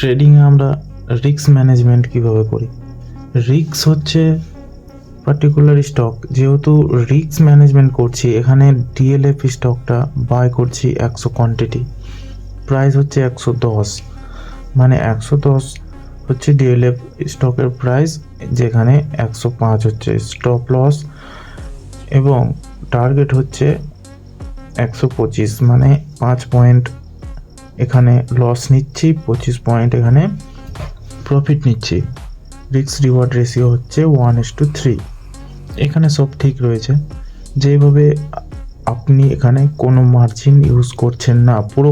ট্রেডিংয়ে আমরা risk management কিভাবে করি। রিস্ক হচ্ছে পার্টিকুলার স্টক, যেহেতু রিস্ক ম্যানেজমেন্ট করছি, এখানে ডিএলএফ স্টকটা বাই করছি 100 কোয়ান্টিটি, প্রাইস হচ্ছে 110, মানে 110 হচ্ছে ডিএলএফ স্টকের প্রাইস, যেখানে 105 হচ্ছে স্টপ লস এবং টার্গেট হচ্ছে 125, মানে 5 পয়েন্ট এখানে লস নিচ্ছি, 25 পয়েন্ট এখানে প্রফিট নিচ্ছি। রিস্ক রিওয়ার্ড রেশিও হচ্ছে 1:3। এখানে সব ঠিক রয়েছে। যেভাবে আপনি এখানে কোনো মার্জিন ইউজ করছেন না, পুরো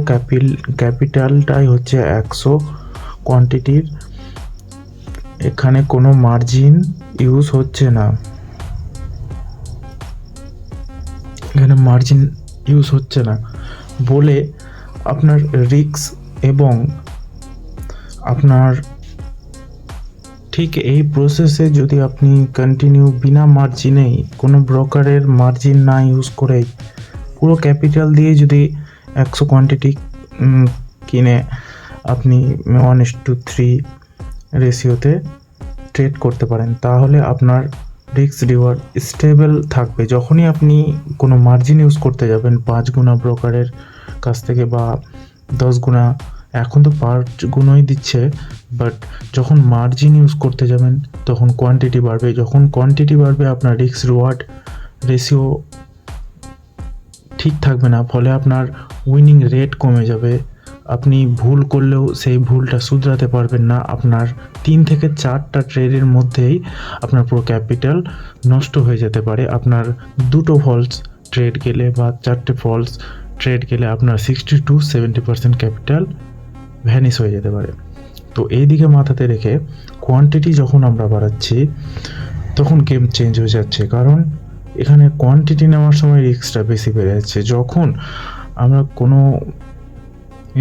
ক্যাপিটালটাই হচ্ছে 100 কোয়ান্টিটির, এখানে কোনো মার্জিন ইউজ হচ্ছে না, এখানে মার্জিন ইউজ হচ্ছে না বলে আপনার রিস্ক এবং আপনার ঠিক এই প্রসেসে যদি আপনি কন্টিনিউ বিনা মার্জিনেই, কোনো ব্রোকারের মার্জিন না ইউজ করেই, পুরো ক্যাপিটাল দিয়ে যদি 100 কোয়ান্টিটি কিনে আপনি 1:3 রেশিওতে ট্রেড করতে পারেন, তাহলে আপনার রিস্ক রিওয়ার্ড স্টেবল থাকবে। যখনই আপনি কোনো মার্জিন ইউজ করতে যাবেন 5 গুণা ব্রোকারের কাছ থেকে বা 10 গুণা, এখন তো 5 গুণই দিচ্ছে, বাট যখন মার্জিন ইউজ করতে যাবেন তখন কোয়ান্টিটি বাড়বে, যখন কোয়ান্টিটি বাড়বে আপনার রিস্ক রিওয়ার্ড রেশিও ঠিক থাকবে না, ফলে আপনার উইনিং রেট কমে যাবে, আপনি ভুল করলেও সেই ভুলটা শুধরাতে পারবেন না, আপনার 3 থেকে 4টা ট্রেডের মধ্যেই আপনার পুরো ক্যাপিটাল নষ্ট হয়ে যেতে পারে। আপনার 2টো ফলস ট্রেড গেলে বা 4টে ফলস ট্রেড গেলে আপনার 60-70% ক্যাপিটাল ভ্যানিশ হয়ে যেতে পারে। তো এই দিকে মাথাতে রেখে কোয়ান্টিটি যখন আমরা বাড়াচ্ছি তখন গেম চেঞ্জ হয়ে যাচ্ছে, কারণ এখানে কোয়ান্টিটি নেওয়ার সময় রিস্কটা বেশি বেড়ে যাচ্ছে। যখন আমরা কোনো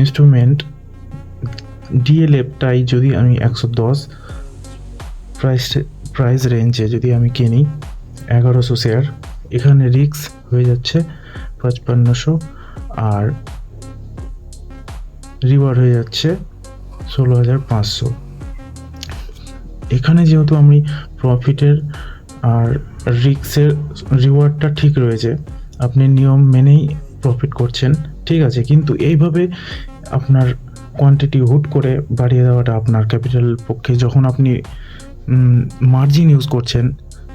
ইনস্ট্রুমেন্ট ডিএলএফটাই যদি আমি 110 প্রাইস রেঞ্জে যদি আমি কিনি 1100 শেয়ার, এখানে রিস্ক হয়ে যাচ্ছে 5500 আর রিওয়ার্ড হয়ে যাচ্ছে 16500। এখানে যেহেতু আমি প্রফিটের আর রিস্কের রিওয়ার্ডটা ঠিক রয়েছে, আপনি নিয়ম মেনেই প্রফিট করছেন, ঠিক আছে, কিন্তু এইভাবে আপনার কোয়ান্টিটি হুট করে বাড়িয়ে দেওয়াটা আপনার ক্যাপিটাল পক্ষে, যখন আপনি মার্জিন ইউজ করছেন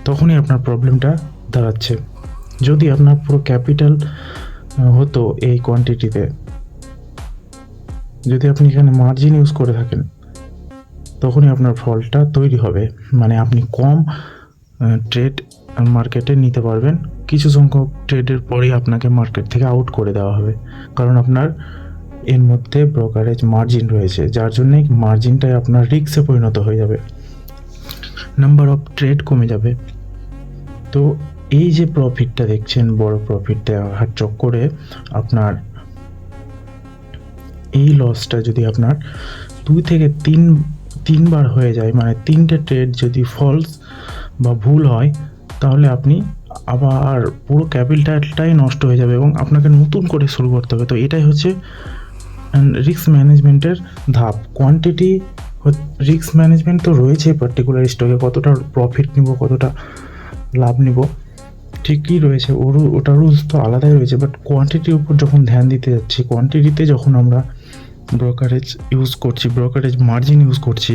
তখনই আপনার প্রবলেমটা দাঁড়াচ্ছে। যদি আপনার পুরো ক্যাপিটাল হতো এই কোয়ান্টিটিতে, যদি আপনি এখানে মার্জিন ইউজ করে থাকেন তখনই আপনার ফলটা তৈরি হবে, মানে আপনি কম ট্রেড মার্কেটে নিতে পারবেন, কিছু সংখ্যক ট্রেডের পরেই আপনাকে মার্কেট থেকে আউট করে দেওয়া হবে, কারণ আপনার এর মধ্যে ব্রোকারেজ মার্জিন রয়েছে, যার জন্যে মার্জিনটাই আপনার রিস্কে পরিণত হয়ে যাবে, নাম্বার অফ ট্রেড কমে যাবে। তো এই যে প্রফিটটা দেখছেন, বড় প্রফিট দেওয়ার চক্করে আপনার এই লসটা যদি আপনার 2 থেকে 3 বার হয়ে যায়, মানে 3টে ট্রেড যদি ফলস বা ভুল হয়, তাহলে আপনি আবার পুরো ক্যাপিটালটাই নষ্ট হয়ে যাবে এবং আপনাকে নতুন করে শুরু করতে হবে। তো এটাই হচ্ছে রিস্ক ম্যানেজমেন্টের ধাপ। কোয়ান্টিটি রিস্ক ম্যানেজমেন্ট তো রয়েছে পার্টিকুলার স্টকে, কতটা প্রফিট নিব, কতটা লাভ নিব ঠিকই রয়েছে, ওটা রুলস তো আলাদাই রয়েছে, বাট কোয়ান্টিটির উপর যখন ধ্যান দিতে যাচ্ছি, কোয়ান্টিটিতে যখন আমরা ব্রোকারেজ ইউজ করছি, ব্রোকারেজ মার্জিন ইউজ করছি,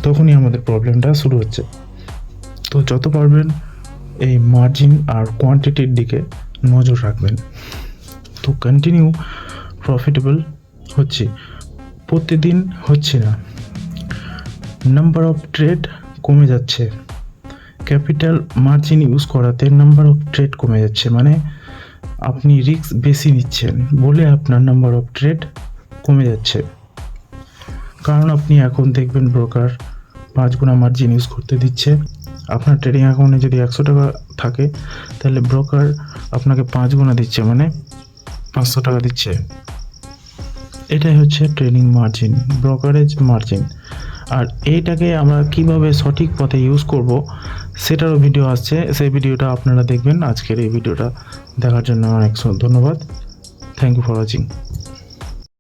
তখনই আমাদের প্রবলেমটা শুরু হচ্ছে। তো যত পারবেন এই মার্জিন আর কোয়ান্টিটির দিকে নজর রাখবেন। তো কন্টিনিউ প্রফিটেবল হচ্ছে, প্রতিদিন হচ্ছে না, নাম্বার অফ ট্রেড কমে যাচ্ছে, ক্যাপিটাল মার্জিন ইউজ করাতে নাম্বার অফ ট্রেড কমে যাচ্ছে, মানে আপনি রিস্ক বেশি নিচ্ছেন বলে আপনার নাম্বার অফ ট্রেড কমে যাচ্ছে, কারণ আপনি এখন দেখবেন ব্রোকার 5 গুণা মার্জিন ইউজ করতে দিচ্ছে। আপনার ট্রেডিং অ্যাকাউন্টে যদি 100 টাকা থাকে, তাহলে ব্রোকার আপনাকে 5 গুণা দিচ্ছে, মানে 500 টাকা দিচ্ছে। এটাই হচ্ছে ট্রেডিং মার্জিন, ব্রোকারেজ মার্জিন। আর এইটাকে আমরা কিভাবে সঠিক পথে ইউজ করব সেটারও ভিডিও আসছে, সেই ভিডিওটা আপনারা দেখবেন। আজকের এই ভিডিওটা দেখার জন্য অনেক ধন্যবাদ। Thank you for watching.